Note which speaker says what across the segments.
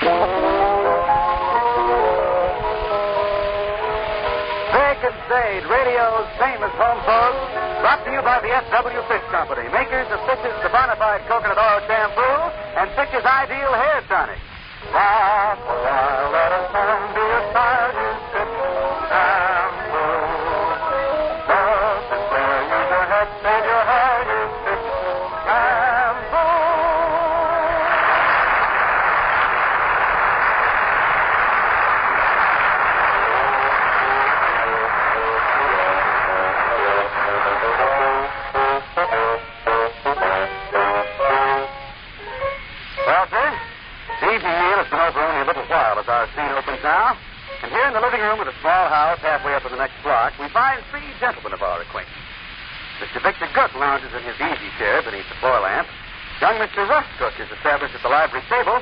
Speaker 1: Vic and Sade, radio's famous home folks, brought to you by the S.W. Fish Company, makers of Fitch's Bonafide Coconut Oil Shampoo and Fitch's Ideal Hair Tonic. Laugh a while, let us turn to your side, you Fitch shampoo. Love to spare you your head, save your hair, you Fitch shampoo. Well, sir, the evening meal has been over only a little while as our scene opens now. And here in the living room of a small house halfway up in the next block, we find three gentlemen of our acquaintance. Mr. Victor Gook lounges in his easy chair beneath the floor lamp. Young Mr. Russ Cook is established at the library table.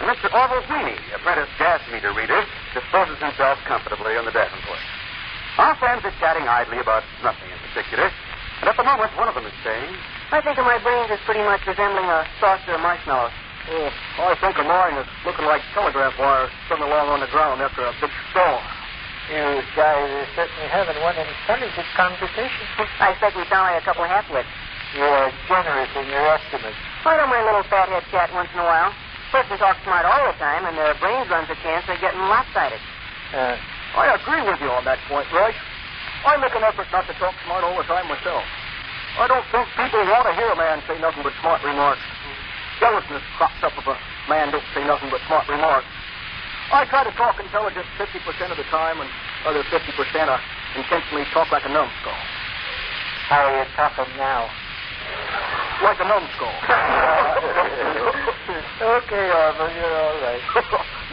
Speaker 1: And Mr. Orville Sweeney, apprentice gas meter reader, disposes himself comfortably on the davenport. Our friends are chatting idly about nothing in particular. And at the moment, one of them is saying,
Speaker 2: I think of my brains as pretty much resembling a saucer of marshmallows.
Speaker 3: Oh, I think of mine is looking like telegraph wires strung along on the ground after a big storm.
Speaker 4: You guys are certainly having one intelligent conversation.
Speaker 2: I expect we sound like a couple of half-wits.
Speaker 4: You are generous in your estimates.
Speaker 2: Why don't my little fathead chat once in a while? Person talks smart all the time, and their brains runs a chance of getting lopsided.
Speaker 3: I agree with you on that point, Rush. I make an effort not to talk smart all the time myself. I don't think people want to hear a man say nothing but smart remarks. Jealousness crops up if a man don't say nothing but smart remarks. I try to talk intelligent 50% of the time, and other 50% I intentionally talk like a numbskull.
Speaker 4: How are you talking now?
Speaker 3: Like a numbskull.
Speaker 4: Okay, Orville, you're all right.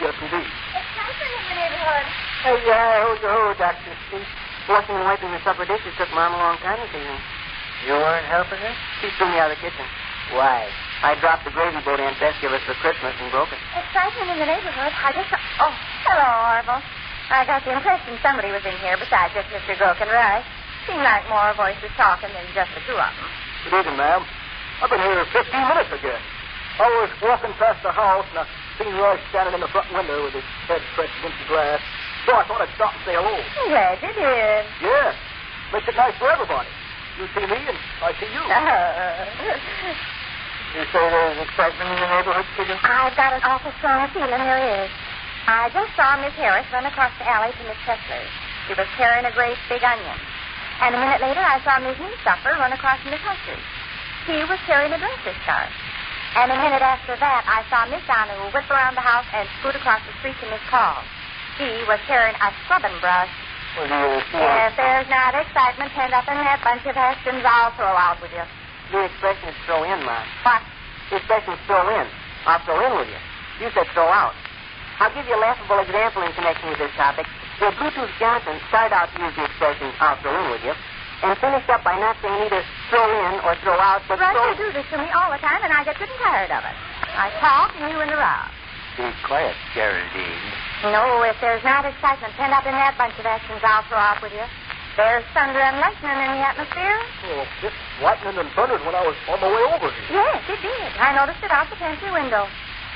Speaker 3: Yes, indeed.
Speaker 5: It's nicer in the neighborhood.
Speaker 4: Hey, yeah, hold, Dr. Steve.
Speaker 2: Washing and wiping the supper dishes took Mom a long time this evening.
Speaker 4: You weren't helping her?
Speaker 2: She threw me out of the kitchen.
Speaker 4: Why?
Speaker 2: I dropped the gravy boat Aunt Bess gave us for Christmas and broke it.
Speaker 5: Excitement in the neighborhood. I just... Oh, hello, Orville. I got the impression somebody was in here besides just Mr. Gook and Rush. Seemed like more voices talking than just the two of them.
Speaker 3: Good evening, ma'am. I've been here 15 minutes again. I was walking past the house, and I seen Rush standing in the front window with his head pressed against the glass. So I thought I'd stop and say hello.
Speaker 5: I'm glad you did.
Speaker 3: Yes. Makes it nice for everybody. You see me, and I see you.
Speaker 4: You say there's excitement in the neighborhood, Kitty?
Speaker 5: I've got an awful strong feeling there is. I just saw Miss Harris run across the alley to Miss Kessler's. She was carrying a great big onion. And a minute later, I saw Miss Newstuffer run across to Miss Huster's. He was carrying a dresser scarf. And a minute after that, I saw Miss Donahue whip around the house and scoot across the street to Miss Call. She was carrying a scrubbing brush.
Speaker 4: Well, do you see?
Speaker 5: If there's not excitement penned up in that bunch of Hastings, I'll throw out with you.
Speaker 2: The expression is throw in, Mom.
Speaker 5: What?
Speaker 2: The expression is throw in. I'll throw in with you. You said throw out. I'll give you a laughable example in connection with this topic. Your Bluetooth Johnson started out to use the expression I'll throw in with you, and finished up by not saying either throw in or throw out, but
Speaker 5: Russ,
Speaker 2: throw...
Speaker 5: you do this to me all the time, and I get good and tired of it. I talk, and you interrupt.
Speaker 4: Be quiet, Geraldine.
Speaker 5: No, if there's not excitement penned up in that bunch of Hastings, I'll throw out with you. There's thunder and lightning in the atmosphere.
Speaker 3: Oh, this lightning and thundered when I was on my way over here.
Speaker 5: Yes, it did. I noticed it out the pantry window.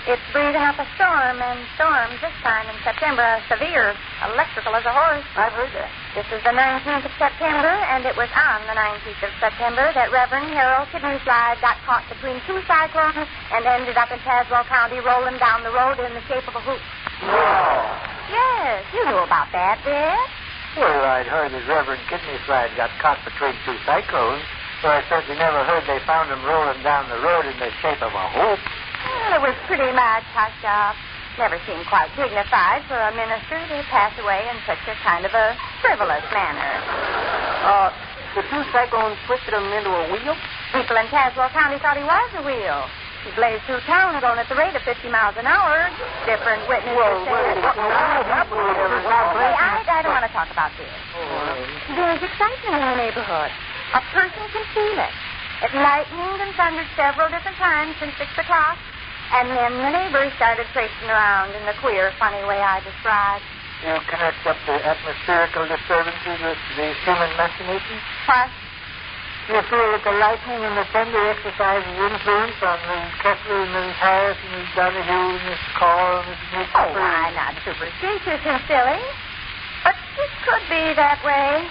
Speaker 5: It's breathing up a storm, and storms this time in September are severe, electrical as a horse.
Speaker 2: I've heard that.
Speaker 5: This is the 19th of September, and it was on the 19th of September that Reverend Harold Kidneyslide got caught between two cyclones and ended up in Tazewell County rolling down the road in the shape of a hoop.
Speaker 4: Oh.
Speaker 5: Yes, you knew about that, Dick.
Speaker 4: Well, I'd heard that Reverend Kidneyslide got caught between two cyclones, but I certainly never heard they found him rolling down the road in the shape of a hoop.
Speaker 5: Well, it was pretty much hushed up. Never seemed quite dignified for a minister to pass away in such a kind of a frivolous manner.
Speaker 2: The two cyclones twisted him into a wheel?
Speaker 5: People in Tazewell County thought he was a wheel. He blazed through town going at the rate of 50 miles an hour. Different witnesses said... I don't want to talk about this. There's excitement in the neighborhood. A person can feel it. It lightened and thundered several different times since 6 o'clock. And then the neighbors started traipsing around in the queer, funny way I described.
Speaker 4: You connect up the atmospherical disturbances with the human machinations?
Speaker 5: What?
Speaker 4: You feel that the lightning and the thunder exercises influence on Miss Kessler and Miss Harris and Miss Donahue and Miss Carr and Miss Mitchell?
Speaker 5: Oh, I'm not superstitious and silly. But it could be that way.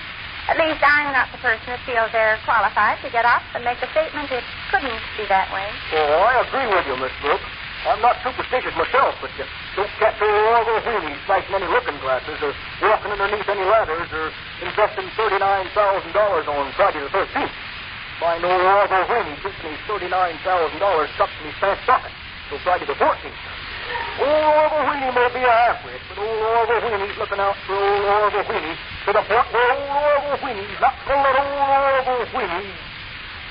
Speaker 5: At least I'm not the person that feels they're qualified to get up and make a statement. It couldn't be that way.
Speaker 3: Oh, I agree with you, Miss Brooks. I'm not superstitious myself, but you don't catch all those weenies flashing any looking glasses or walking underneath any ladders or investing $39,000 on Friday the 13th. If I know all those weenies keeping these $39,000 stuck in his pants pocket till Friday the 14th. Old Orville Weenie may be a half-wit, but old Orville Weenie's looking out for old Orville Weenie to the point where old Orville Weenie's not going to let old Orville Weenie.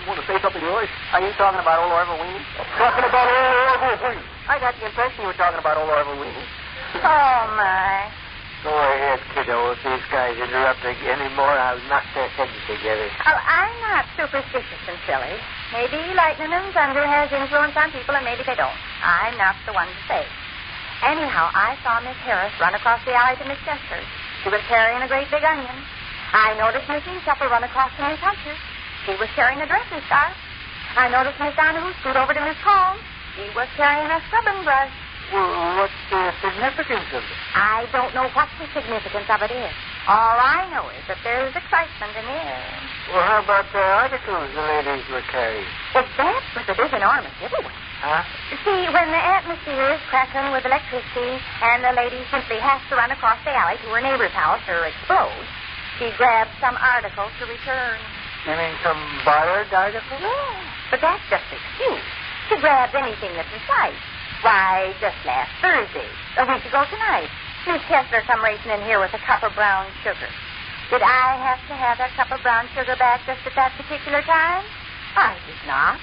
Speaker 3: You want to say something, Royce?
Speaker 2: Are you talking about old Orville Weenie?
Speaker 3: I'm talking about old Orville Weenie.
Speaker 2: I got the impression you were talking about old Orville Weenie.
Speaker 5: Oh, my.
Speaker 4: Go ahead, kiddo. If these guys interrupt any more, I'll knock their heads together.
Speaker 5: Oh, I'm not superstitious and silly. Maybe lightning and thunder has influence on people, and maybe they don't. I'm not the one to say. Anyhow, I saw Miss Harris run across the alley to Miss Kessler's. She was carrying a great big onion. I noticed Miss Supper run across to Miss Hunter's. She was carrying a dressing scarf. I noticed Miss Donahue scoot over to Miss Holmes. She was carrying a scrubbing brush.
Speaker 4: Well, what's the significance of it?
Speaker 5: I don't know what the significance of it is. All I know is that there's excitement in the air.
Speaker 4: Well, how about the articles the ladies were carrying?
Speaker 5: Well, that's what the big enormous giveaway.
Speaker 4: Huh?
Speaker 5: See, when the atmosphere is crackling with electricity and the lady simply has to run across the alley to her neighbor's house or explode, she grabs some article to return.
Speaker 4: You mean some borrowed article?
Speaker 5: Yeah, but that's just an excuse. She grabs anything that's in sight. Why, just last Thursday, a week ago tonight, Miss Kessler come racing in here with a cup of brown sugar. Did I have to have that cup of brown sugar back just at that particular time? I did not.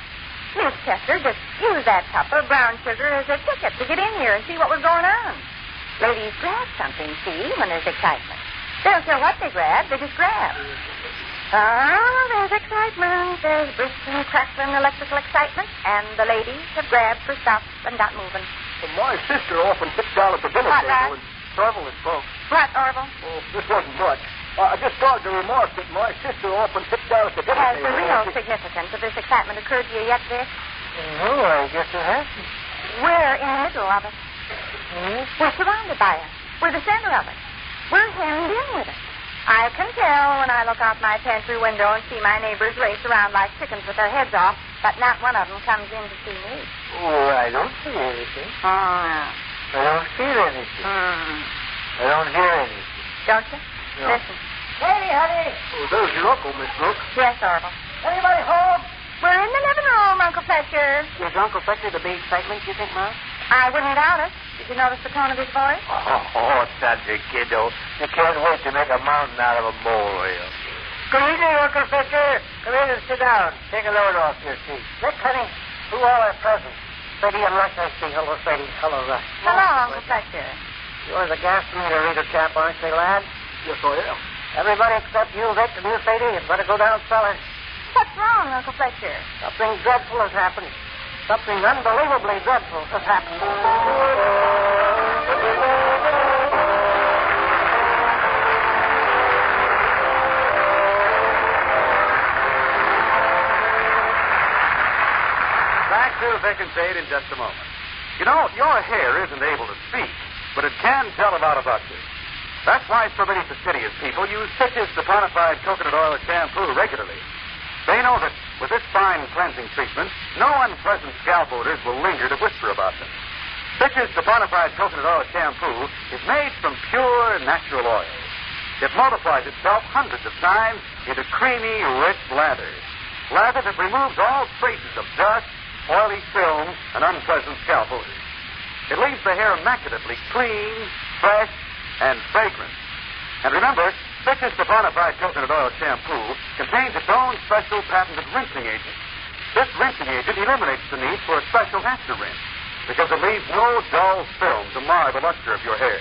Speaker 5: Miss Kessler just used that cup of brown sugar as a ticket to get in here and see what was going on. Ladies grab something, see, when there's excitement. They don't care what they grab, they just grab. Oh, there's excitement. There's bristling, crackling electrical excitement, and the ladies have grabbed for stuff and got moving.
Speaker 3: Well, my sister often sits down at the dinner
Speaker 5: What,
Speaker 3: table
Speaker 5: lad?
Speaker 3: and Orville is broke.
Speaker 5: What, Orville?
Speaker 3: Oh, this wasn't much. I just started to remark that my sister often sits down at the dinner
Speaker 5: Has
Speaker 3: table.
Speaker 5: the real significance of this excitement occurred to you yet, Vic?
Speaker 4: No, I guess it hasn't.
Speaker 5: We're in the middle of it.
Speaker 4: Hmm?
Speaker 5: We're surrounded by it. We're the center of it. We're hemmed in with it. I can tell when I look out my pantry window and see my neighbors race around like chickens with their heads off, but not one of them comes in to see me.
Speaker 4: Oh, I don't see anything.
Speaker 5: Oh,
Speaker 4: I don't feel anything. I don't hear anything.
Speaker 5: Don't you?
Speaker 4: No.
Speaker 5: Listen.
Speaker 2: Hey, honey.
Speaker 3: Oh, there's your uncle, Miss Brooks.
Speaker 5: Yes, Orville.
Speaker 2: Anybody home?
Speaker 5: We're in the living room, Uncle Fletcher.
Speaker 2: Is Uncle Fletcher the big excitement, you think, Ma?
Speaker 5: I wouldn't doubt it. Did you notice the tone of his voice?
Speaker 4: Oh, Sade, kiddo. You can't wait to make a mountain out of a molehill. Good evening, Uncle Fletcher. Come in and sit down. Take a load off your seat.
Speaker 2: Look, honey, who all are present? Freddie and Russ, I see. Hello, Freddie. Hello, Russ.
Speaker 5: Hello, Uncle Fletcher.
Speaker 2: You're the gas meter reader chap, aren't you, lad?
Speaker 3: Yes, I am.
Speaker 2: Everybody except you, Vic, and you, Sadie, have got to go down cellar.
Speaker 5: What's wrong, Uncle Fletcher?
Speaker 2: Something dreadful has happened. Something unbelievably dreadful has happened.
Speaker 1: Back to Vic and Sade in just a moment. You know, your hair isn't able to speak, but it can tell a lot about you. That's why so many fastidious people use Fitch's saponified coconut oil shampoo regularly. They know that with this fine cleansing treatment, no unpleasant scalp odors will linger to whisper about them. Fitch's saponified coconut oil shampoo is made from pure natural oil. It multiplies itself hundreds of times into creamy, rich lather. Lather that removes all traces of dust, oily film, and unpleasant scalp odors. It leaves the hair immaculately clean, fresh, and fragrant. And remember, Fletcher's saponified coconut oil shampoo contains its own special patented rinsing agent. This rinsing agent eliminates the need for a special after rinse because it leaves no dull film to mar the luster of your hair.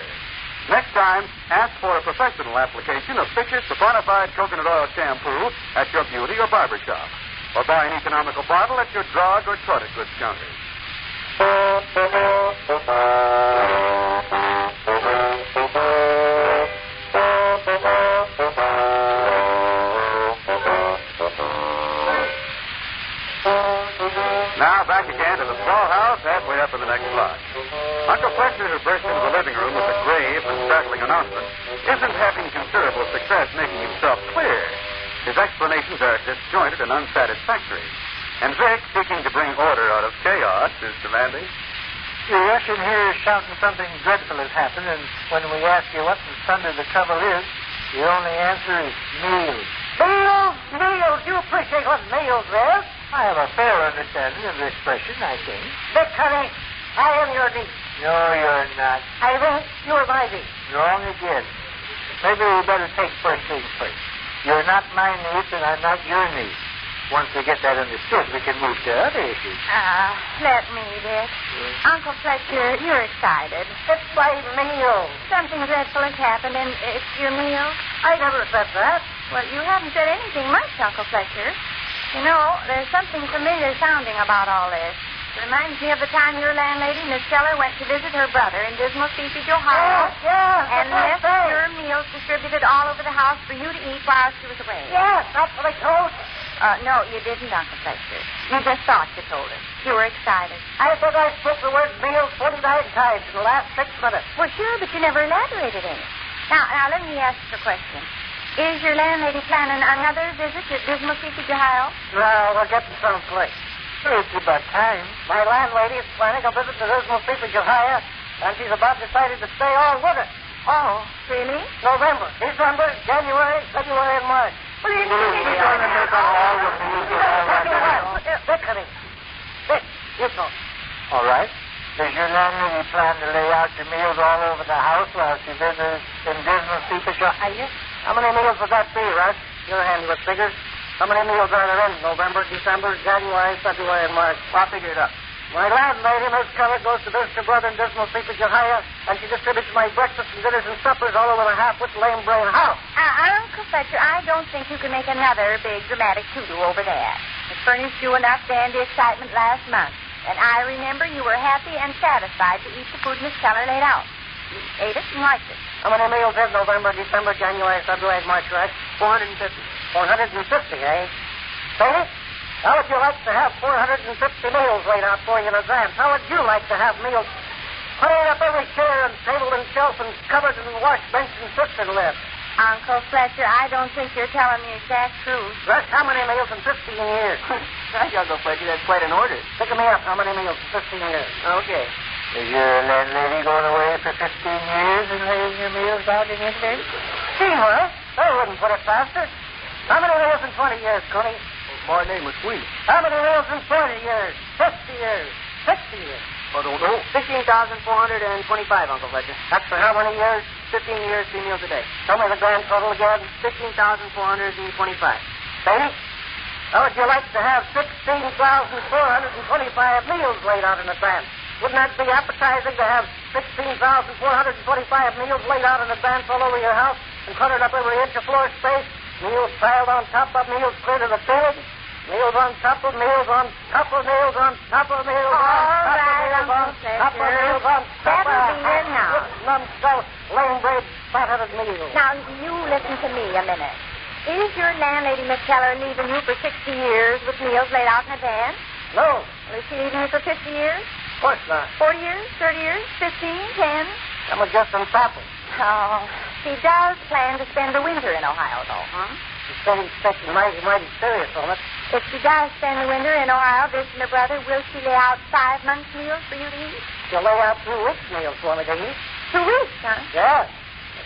Speaker 1: Next time, ask for a professional application of Fletcher's saponified coconut oil shampoo at your beauty or barber shop, or buy an economical bottle at your drug or toilet goods counter. the next block. Uncle Fletcher, who burst into the living room with a grave and startling announcement, isn't having considerable success making himself clear. His explanations are disjointed and unsatisfactory. And Vic, seeking to bring order out of chaos, is demanding.
Speaker 4: You rush in here shouting something dreadful has happened, and when we ask you what the thunder the trouble is, your only answer is meals.
Speaker 2: Meals? Meals? You appreciate what meals is?
Speaker 4: I have a fair understanding of the expression, I think.
Speaker 2: Vic, honey, I am your niece.
Speaker 4: No, you're not.
Speaker 2: I think you're my niece.
Speaker 4: Wrong again. Maybe we better take first things first. You're not my niece, and I'm not your niece. Once we get that understood, we can move to other issues.
Speaker 5: Let me, Dick. Uncle Fletcher, you're excited.
Speaker 2: It's my meal.
Speaker 5: Something dreadful has happened, and it's your meal.
Speaker 2: I never said that.
Speaker 5: Well, you haven't said anything much, Uncle Fletcher. You know, there's something familiar sounding about all this. It reminds me of the time your landlady, Miss Keller, went to visit her brother in Dismal Seepage, Ohio. And left your meals distributed all over the house for you to eat while she was away.
Speaker 2: Yes, that's what I told you.
Speaker 5: No, you didn't, Uncle Fletcher. You just thought you told us. You were excited.
Speaker 2: I said I spoke the word meals 49 times in the last 6 minutes.
Speaker 5: Well, sure, but you never elaborated any. Now, let me ask you a question. Is your landlady planning another visit to Dismal Seepage, Ohio?
Speaker 2: Well, we're getting someplace.
Speaker 4: It's about time.
Speaker 2: My landlady is planning a visit to Dismal Seepage, Ohio, and she's about decided to stay all winter.
Speaker 5: Oh, really?
Speaker 2: November, December, January, February, and March.
Speaker 5: Well, you
Speaker 2: going to make all the meals Vic, honey. Vic, you talk.
Speaker 4: All right. Does your landlady plan to lay out your meals all over the house while she visits in Dismal Seepage, Ohio?
Speaker 2: How many meals would that be, Russ? You're handy with figures. How many meals are there in November, December, January, February, and March? I'll figure it up. My landlady, Miss Keller, goes to visit her brother in Dismal Seepage, Ohio, and she distributes my breakfast and dinners and suppers all over the half-wit lame brain house.
Speaker 5: Uncle Fletcher, I don't think you can make another big dramatic to-do over that. It furnished you enough dandy excitement last month, and I remember you were happy and satisfied to eat the food Miss Keller laid out. You ate it and liked it.
Speaker 2: How many meals in November, December, January, February, March, right? 450. 450, eh? Sadie? How would you like to have 450 meals laid out for you in advance? How would you like to have meals put up every chair and table and shelf and cupboard and wash bench and cistern lid?
Speaker 5: Uncle Fletcher, I don't think you're telling the exact truth.
Speaker 2: Russ, how many meals in 15 years?
Speaker 3: Right, Uncle Fletcher, that's quite an order.
Speaker 2: Pick me up. How many meals in 15 years?
Speaker 3: Okay.
Speaker 4: Is your landlady going away for 15 years and laying your meals out in advance?
Speaker 2: She will. They wouldn't put it faster. How many meals in 20 years, Coney?
Speaker 3: My name is Sweet.
Speaker 2: How many meals in 40 years? 50 years? 60 years?
Speaker 3: I don't know.
Speaker 2: 16,425, Uncle Fletcher. That's for how many years? 15 years, 3 meals a day. Tell me the grand total again. 16,425. Sadie, how would you like to have 16,425 meals laid out in advance? Wouldn't that be appetizing to have 16,425 meals laid out in advance all over your house and cluttered up every inch of floor space? Meals piled on top of meals clear to the ceiling? Meals on top of meals on top of meals on top of meals on top of meals on top of
Speaker 5: That'll be enough.
Speaker 2: Numbskull, lame-braid, fat-headed meals.
Speaker 5: Now, you listen to me a minute. Is your landlady, Miss Keller, leaving you for 60 years with meals laid out in advance?
Speaker 2: No,
Speaker 5: Well, is she leaving you for 50 years?
Speaker 2: of course not.
Speaker 5: 40 years? 30 years? 15? 10?
Speaker 2: I'm just in samples.
Speaker 5: Oh, she does plan to spend the winter in Ohio, though, huh?
Speaker 2: She's getting mighty serious on it.
Speaker 5: If she does spend the winter in Ohio visiting her brother, will she lay out 5 months' meals for you to eat?
Speaker 2: She'll lay out 2 weeks' meals for me to eat.
Speaker 5: 2 weeks, huh?
Speaker 2: Yes.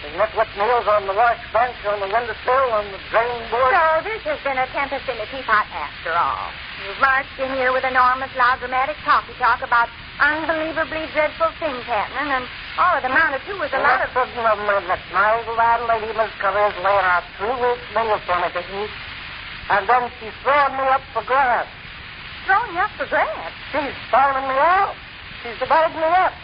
Speaker 2: There's nitwit meals on the wash bench, on the windowsill, on the drain board.
Speaker 5: So this has been a tempest in a teapot after all. You've marched in here with enormous, loud, dramatic talk about unbelievably dreadful things happening, and all it amounted to was a lot of...
Speaker 2: Listen of me, that my landlady, Miss Keller, is laying out 2 weeks' meals for me to eat, and then she's throwing me up for grabs.
Speaker 5: Throwing you up for grabs.
Speaker 2: She's farming me out. She's dividing me up.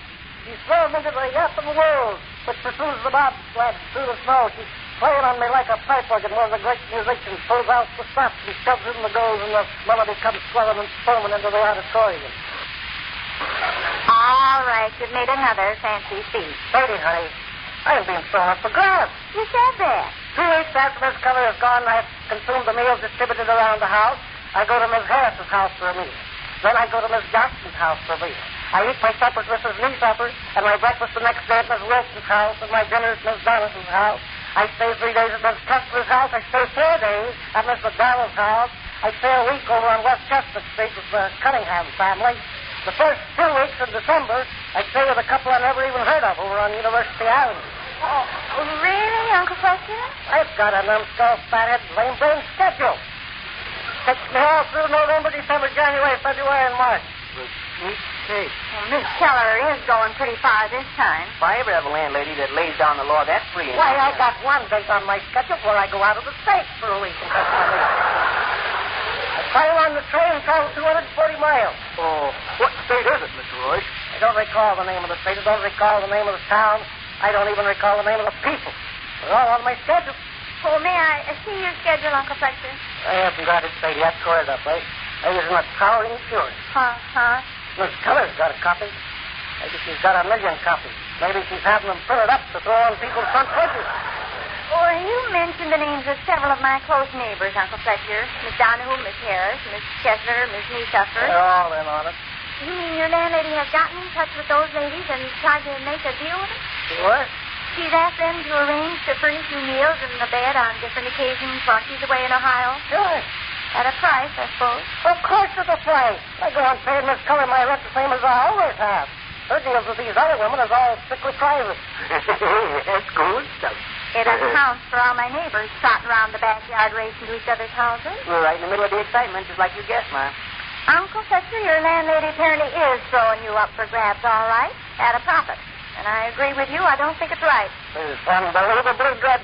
Speaker 2: She's throwing me to the yap of the world, which pursues the bobsled through the snow. She's playing on me like a pipe organ where the great musician pulls out the stops and shoves in the goals and the melody comes swelling and foaming into the auditorium.
Speaker 5: All right, you've made another fancy feat.
Speaker 2: Sadie, honey, I've been thrown up for grabs.
Speaker 5: You said that.
Speaker 2: 2 weeks after Miss Keller is gone, I've consumed the meals distributed around the house. I go to Miss Harris's house for a meal. Then I go to Miss Johnson's house for a meal. I eat my suppers at Mrs. Lee's supper, and my breakfast the next day at Miss Wilson's house, and my dinner at Miss Donaldson's house. I stay 3 days at Miss Kessler's house. I stay 4 days at Miss McDonald's house. I stay a week over on West Chestnut Street with the Cunningham family. The first 2 weeks in December, I stay with a couple I never even heard of over on University Avenue.
Speaker 5: Oh, really, Uncle Fletcher?
Speaker 2: I've got a numbskull, fathead, lame-brain schedule. Takes me all through November, December, January, February, and March.
Speaker 5: Well, Miss Keller is going pretty far this time.
Speaker 2: If I ever have a landlady that lays down the law that free... Why, I got one date on my schedule where I go out of the state for a week and touch my leave. I climb on the train and travel 240 miles.
Speaker 3: Oh, what state is it, Mr. Royce?
Speaker 2: I don't recall the name of the state. I don't recall the name of the town. I don't even recall the name of the people. They're all on my schedule.
Speaker 5: Oh, may I see your schedule, Uncle Fletcher?
Speaker 2: I haven't got it, Sadie. That's squared up, eh? I was in a power insurance.
Speaker 5: Huh?
Speaker 2: Miss Keller's got a copy. Maybe she's got a million copies. Maybe she's having them printed up to throw on people's front porches.
Speaker 5: Oh, you mentioned the names of several of my close neighbors, Uncle Fletcher. Miss Donahue, Miss Harris, Miss Kessler, Miss Niesuffer.
Speaker 2: They're all in on it.
Speaker 5: You mean your landlady has gotten in touch with those ladies and tried to make a deal with them?
Speaker 2: What?
Speaker 5: She's asked them to arrange to furnish you meals and a bed on different occasions while she's away in Ohio.
Speaker 2: Sure.
Speaker 5: At a price, I suppose.
Speaker 2: Of course it's a price. I go on paying Miss Keller my rent the same as I always have. Her deals with these other women is all strictly private.
Speaker 3: That's good stuff.
Speaker 5: It accounts for all my neighbors trotting around the backyard racing to each other's houses.
Speaker 2: We're right in the middle of the excitement, just like you guessed, Ma.
Speaker 5: Uncle Fletcher, your landlady apparently is throwing you up for grabs, all right, at a profit. And I agree with you. I don't think it's right.
Speaker 2: It's unbelievably good.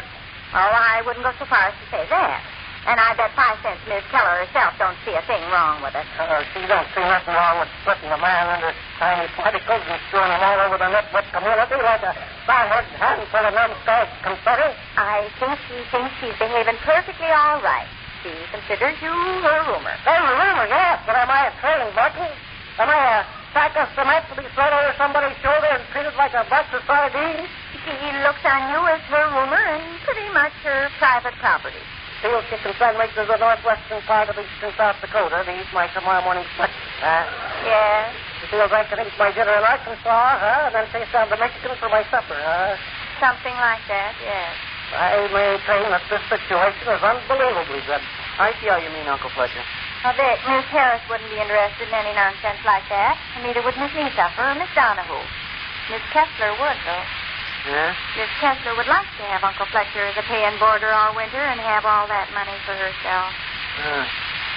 Speaker 5: Oh, I wouldn't go so far as to say that. And I bet 5 cents Miss Keller herself don't see a thing wrong with it.
Speaker 2: She don't see nothing wrong with splitting a man into tiny particles and strewing them all over the nitwit community like a fathead handful of numbskull confetti.
Speaker 5: I think she thinks she's behaving perfectly all right. She considers you her roomer.
Speaker 2: Hey, rumor, yes, but am I a trailing button? Am I a sack of cement to be slid over somebody's shoulder and treated like a box of sardines?
Speaker 5: She looks on you as her roomer and pretty much her private property.
Speaker 2: Feels she can send me to the northwestern part of eastern South Dakota to eat my tomorrow morning's breakfast, huh?
Speaker 5: Yes.
Speaker 2: She feels I can eat my dinner in Arkansas, huh? And then chase down to Michigan for my supper, huh?
Speaker 5: Something like that, yes.
Speaker 2: I maintain that this situation is unbelievably good.
Speaker 3: I see how you mean, Uncle Fletcher.
Speaker 5: I bet Miss Harris wouldn't be interested in any nonsense like that. And neither would Miss Niesuffer or Miss Donahue. Miss Kessler would, though.
Speaker 3: Yeah?
Speaker 5: Miss Kessler would like to have Uncle Fletcher as a paying boarder all winter and have all that money for herself.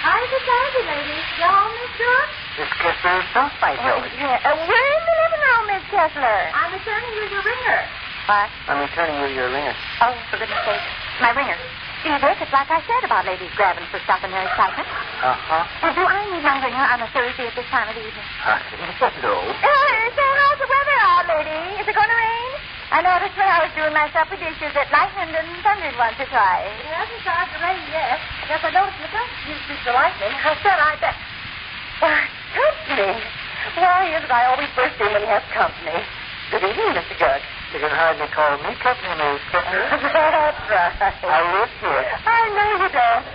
Speaker 5: How's it going, ladies? Y'all, Miss George?
Speaker 3: Miss Kessler herself, I know.
Speaker 5: Yeah. We're in the living room, Miss Kessler.
Speaker 6: I'm returning you your ringer.
Speaker 5: What?
Speaker 3: I'm returning you your ringer.
Speaker 5: Oh, for goodness sake. My ringer. See, Dick, it's like I said about ladies grabbing for stuff in their excitement.
Speaker 3: Uh-huh.
Speaker 5: And do I need my ringer on a Thursday at this time of the evening?
Speaker 3: No.
Speaker 5: So how's the weather out, lady? Is it going to rain? I noticed when I was doing my supper dishes that lightened and thundered once or twice.
Speaker 6: It hasn't started to rain yet. Yes, I noticed the dust used to be the lightning.
Speaker 2: I said I bet. Why, company. Why is it I always burst in when he has company? Good evening, Mr. Judge.
Speaker 3: You can hardly call me company, Miss Kessler.
Speaker 2: That's right.
Speaker 3: I live here.
Speaker 2: I know you don't.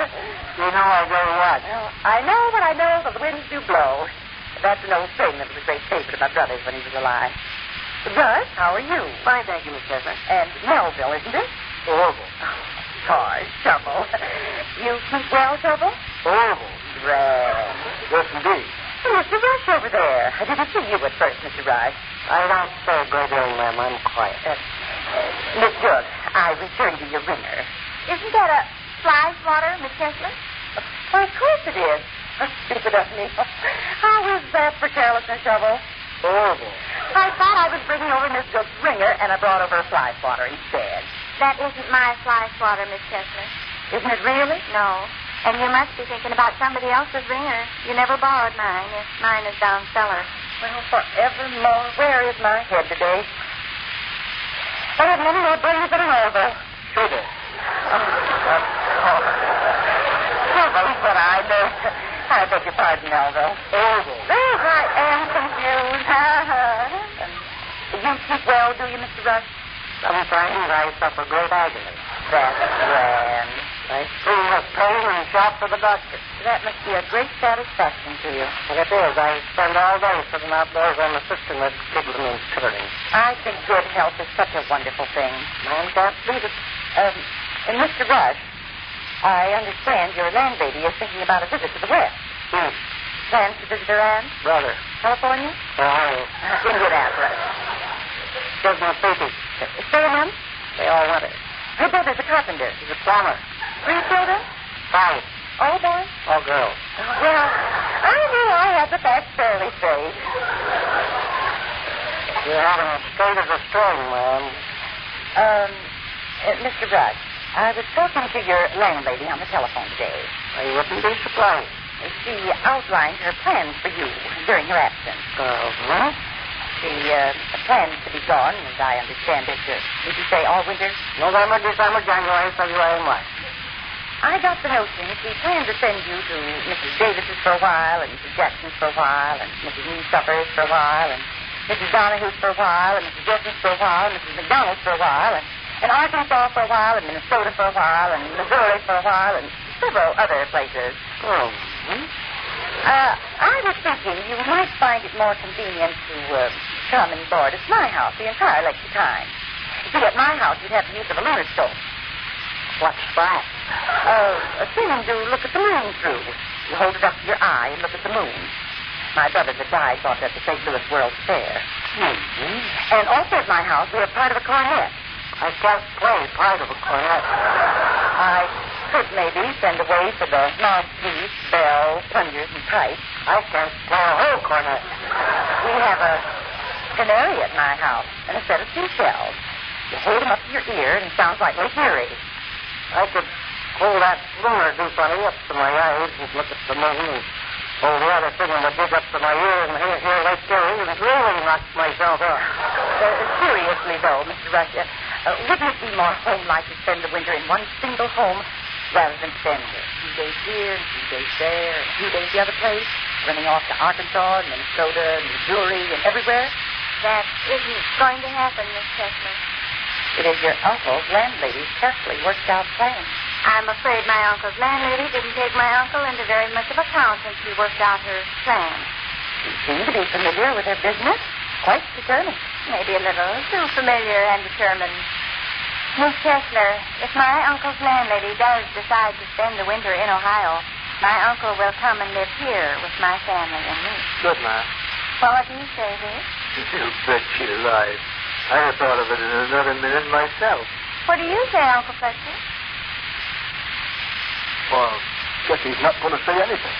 Speaker 3: You know I very well.
Speaker 2: Well, I know, but I know the winds do blow. That's an old saying that was a great favorite of my brother's when he was alive. Judge, how are you?
Speaker 3: Fine, thank you, Miss Kessler.
Speaker 2: And Melville, isn't it?
Speaker 3: Horrible.
Speaker 2: Gosh, Trouble. You keep well, Trouble?
Speaker 3: Horrible.
Speaker 2: Right.
Speaker 3: Yes, indeed.
Speaker 2: Mr. Rush over there. I didn't see you at first, Mr. Rush.
Speaker 3: I don't say a great deal, ma'am. I'm quiet.
Speaker 2: Miss Judge, I returned you your ringer.
Speaker 5: Isn't that a fly swatter, Miss Kessler?
Speaker 2: Why, of course it is. Stupid of me. How is that for carelessness, Trouble?
Speaker 3: Horrible.
Speaker 2: I thought I was bringing over Miss Judge's ringer, and I brought over a fly swatter instead.
Speaker 5: That isn't my fly swatter, Miss Kessler.
Speaker 2: Isn't it really?
Speaker 5: No. And you must be thinking about somebody else's ringer. You never borrowed mine. Yes, mine is down cellar.
Speaker 2: Well, forevermore. Where is my head today? I have many more brains than an elbow.
Speaker 3: Sugar.
Speaker 2: Trouble, but I beg your pardon, Elbow.
Speaker 3: Horrible.
Speaker 2: Oh, I am confused. You keep well, do you, Mr. Rush?
Speaker 3: Sometimes I suffer great agony.
Speaker 2: That's grand. I scream with pain and shout for the doctor.
Speaker 5: That must be a great satisfaction to you.
Speaker 2: Well, it is. I spend all day sitting outdoors on the cistern with giggling and tittering.
Speaker 5: I think good health is such a wonderful thing.
Speaker 2: Man can't beat it.
Speaker 5: And Mr. Rush, I understand your landlady is thinking about a visit to the West. Plans to visit her aunt?
Speaker 2: Brother.
Speaker 5: California?
Speaker 2: Oh,
Speaker 5: In good aunt, Rush.
Speaker 2: there's no baby.
Speaker 5: Stay him?
Speaker 2: They all want it.
Speaker 5: Her brother's a carpenter.
Speaker 2: He's a plumber.
Speaker 5: 3 children?
Speaker 2: 5.
Speaker 5: All boys?
Speaker 2: All girls.
Speaker 5: Well, I knew I had the facts fairly straight.
Speaker 2: You're having as straight as a string, ma'am.
Speaker 5: Mr. Rush, I was talking to your landlady on the telephone today.
Speaker 2: I wouldn't be surprised.
Speaker 5: She outlined her plans for you during her absence.
Speaker 2: What?
Speaker 5: She plans to be gone, as I understand it. Did you say all winter?
Speaker 2: November, December, January, February, March.
Speaker 5: I got the notion she planned to send you to Mrs. Davis's for a while, and Mrs. Jackson's for a while, and Mrs. Newsupper's for a while, and Mrs. Donahue's for a while, and Mrs. Jesson's for a while, and Mrs. McDonald's for a while, and Arkansas for a while, and Minnesota for a while, and Missouri for a while, and several other places.
Speaker 2: Oh.
Speaker 5: I was thinking you might find it more convenient to come and board at my house the entire length of time. You see, at my house you'd have the use of a lunar scope.
Speaker 2: What's that?
Speaker 5: A thing to look at the moon through. You hold it up to your eye and look at the moon. My brother that died bought it at the St. Louis World's Fair. And also at my house we have part of a cornet.
Speaker 2: I can't play part of a cornet.
Speaker 5: I could maybe send away for the mouthpiece, bells, plungers, and pipes.
Speaker 2: I can't play a whole cornet.
Speaker 5: We have a canary at my house and a set of seashells. You hold them up to your ear and it sounds like Lake Erie.
Speaker 2: I could hold that lunar do funny up to my eyes and look at the moon and hold the other thing with it up to my ear and hear Lake Erie and really knock myself out.
Speaker 5: Seriously, though, Mr. Rush, wouldn't it be more home-like to spend the winter in one single home rather than spend a few days here and a few days there and a few days the other place, running off to Arkansas and Minnesota and Missouri and everywhere?
Speaker 6: That isn't going to happen, Miss Kessler.
Speaker 5: It is your uncle's landlady's carefully worked out plan.
Speaker 6: I'm afraid my uncle's landlady didn't take my uncle into very much of account when she worked out her plan.
Speaker 5: She seemed to be familiar with her business, quite determined.
Speaker 6: Maybe a little too familiar and determined. Miss Kessler, if my uncle's landlady does decide to spend the winter in Ohio, my uncle will come and live here with my family and me.
Speaker 2: Good, Ma.
Speaker 6: Well, what do you say, Vic?
Speaker 4: You bet you're alive. I'd have thought of it in another minute myself.
Speaker 6: What do you say, Uncle Fletcher?
Speaker 3: Well, guess he's not going to say anything.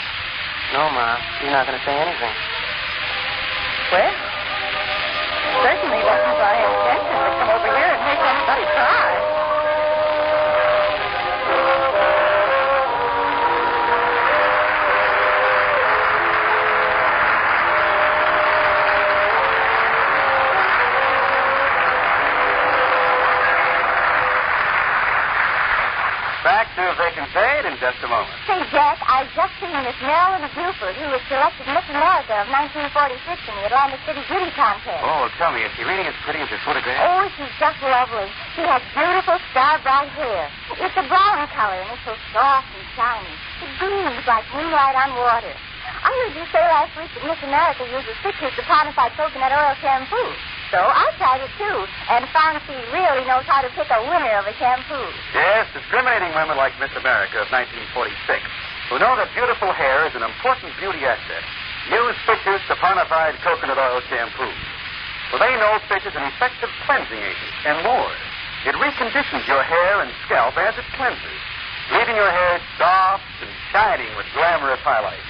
Speaker 2: No, Ma. He's not going to say anything.
Speaker 5: Well, certainly wasn't my intention to come over here and make anybody cry.
Speaker 1: Back to Vic and Sade in just a moment.
Speaker 6: Say, Jack, I've just seen Miss Marilyn Buford, who was selected Miss America of 1946 in the Atlantic City Beauty Contest.
Speaker 1: Oh, tell me, is she really as pretty as her photograph?
Speaker 6: Oh, she's just lovely. She has beautiful star-bright hair. It's a brown color, and it's so soft and shiny. It gleams like moonlight on water. I heard you say last week that Miss America uses citrus saponified coconut oil shampoo. So I tried it, too, and found she really knows how to pick a winner of a shampoo.
Speaker 1: Yes, discriminating women like Miss America of 1946, who know that beautiful hair is an important beauty asset, use citrus saponified coconut oil shampoo. For they know citrus is an effective cleansing agent, and more. It reconditions your hair and scalp as it cleanses, leaving your hair soft and shining with glamorous highlights.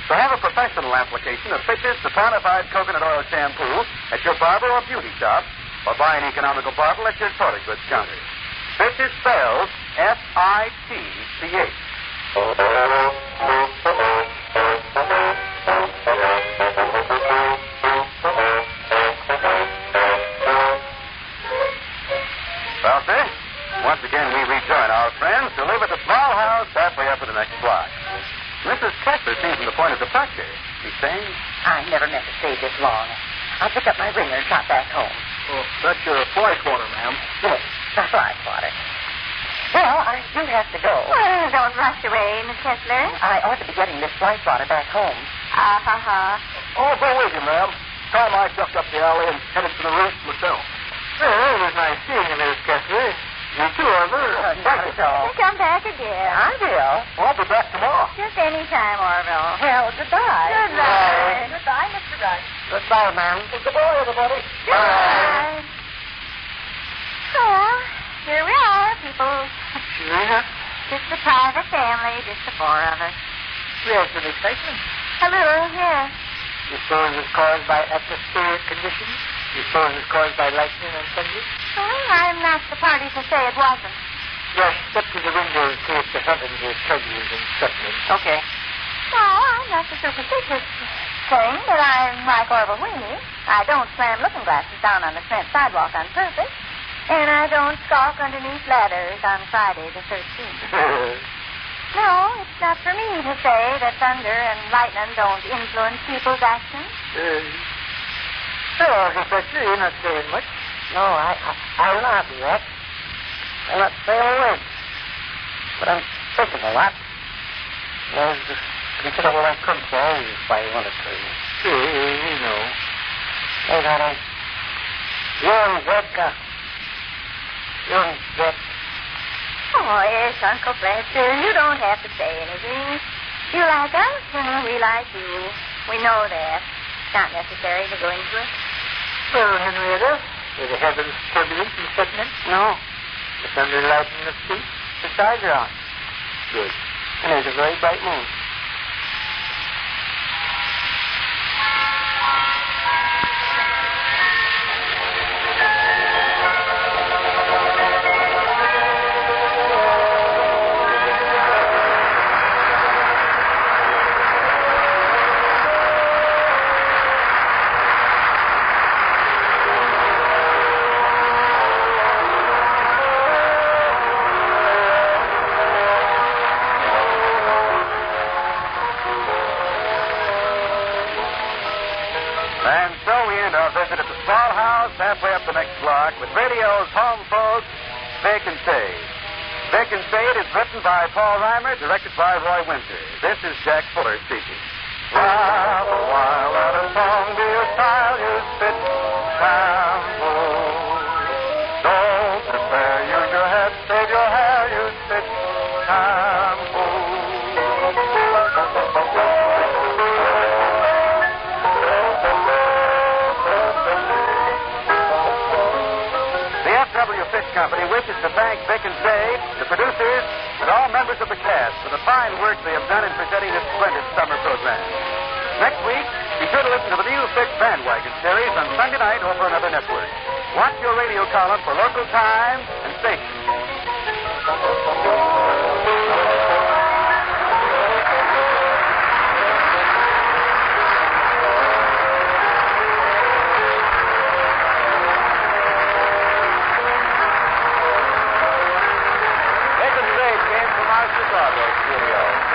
Speaker 1: So have a professional application of citrus saponified coconut oil shampoo at your barber or beauty shop, or buy an economical bottle at your toilet goods counter. Citrus spells F-I-T-C-H. Well, sir, once again we rejoin our friends who live at the small house halfway up in the next block. Mrs. Kessler seems on the point of departure. She's saying?
Speaker 5: I never meant to stay this long. I'll pick up my ringer and trot back home.
Speaker 3: Oh, that's your fly swatter, ma'am.
Speaker 5: Yes, my fly swatter. Well, I
Speaker 2: You have to go.
Speaker 5: Well, don't rush away, Miss Kessler.
Speaker 2: I ought to be getting this flight water back home.
Speaker 3: Oh, go with you, ma'am. Time I ducked up the alley and headed for the roost myself.
Speaker 4: Well, it was nice seeing you, Miss Kessler. You too, Orville.
Speaker 2: Not at all.
Speaker 5: Come back again.
Speaker 2: I will.
Speaker 3: Well, I'll be back tomorrow.
Speaker 5: Just any time, Orville.
Speaker 2: Well, goodbye.
Speaker 5: Goodbye.
Speaker 2: Goodbye, Mr. Rush. Goodbye, ma'am.
Speaker 3: Goodbye, everybody.
Speaker 5: Goodbye. Well, here we are, people.
Speaker 4: Yeah.
Speaker 5: Just a private family, just the four of us.
Speaker 4: We have some excitement.
Speaker 5: A little, yes.
Speaker 4: You suppose it's caused by atmospheric conditions? You suppose it's caused by lightning and thunder?
Speaker 5: Well, I'm not the party to say it wasn't.
Speaker 4: Rush, step to the window in case the heavens will tell you and threaten.
Speaker 2: Okay.
Speaker 5: No, I'm not the superstitious thing, but I'm like Orville Weenie. I don't slam looking glasses down on the cement sidewalk on purpose. And I don't skulk underneath ladders on Friday the 13th. No, it's not for me to say that thunder and lightning don't influence people's actions.
Speaker 4: So, Fletcher, you're not saying much.
Speaker 2: No, I laugh at that. I'm not saying a word. But I'm thinking a lot. There's considerable uncontrol if I want to tell you.
Speaker 4: You know.
Speaker 2: Hey, got a young vodka. Young vet.
Speaker 5: Oh, yes, Uncle Fletcher, you don't have to say anything. You like us, and we like you. We know that. It's not necessary to go into it.
Speaker 4: Well, Henrietta, were the heavens turbulent and threatening?
Speaker 2: No,
Speaker 4: The thunder, lightning, the street?
Speaker 2: the stars are on.
Speaker 4: Good.
Speaker 2: And there's a very bright moon.
Speaker 1: And so we end our visit at the small house halfway up the next block with radio's home folks, Vic and Sade. Vic and Sade is written by Paul Reimer, directed by Roy Winter. This is Jack Fuller speaking. Laugh a while, let a song be a style you spit. Shampoo. Don't prepare, use your head, save your hair, you spit. Company wishes to thank Vic and Sade, the producers, and all members of the cast for the fine work they have done in presenting this splendid summer program. Next week, be sure to listen to the new Vic Bandwagon series on Sunday night over another network. Watch your radio column for local time and station. Chicago studio.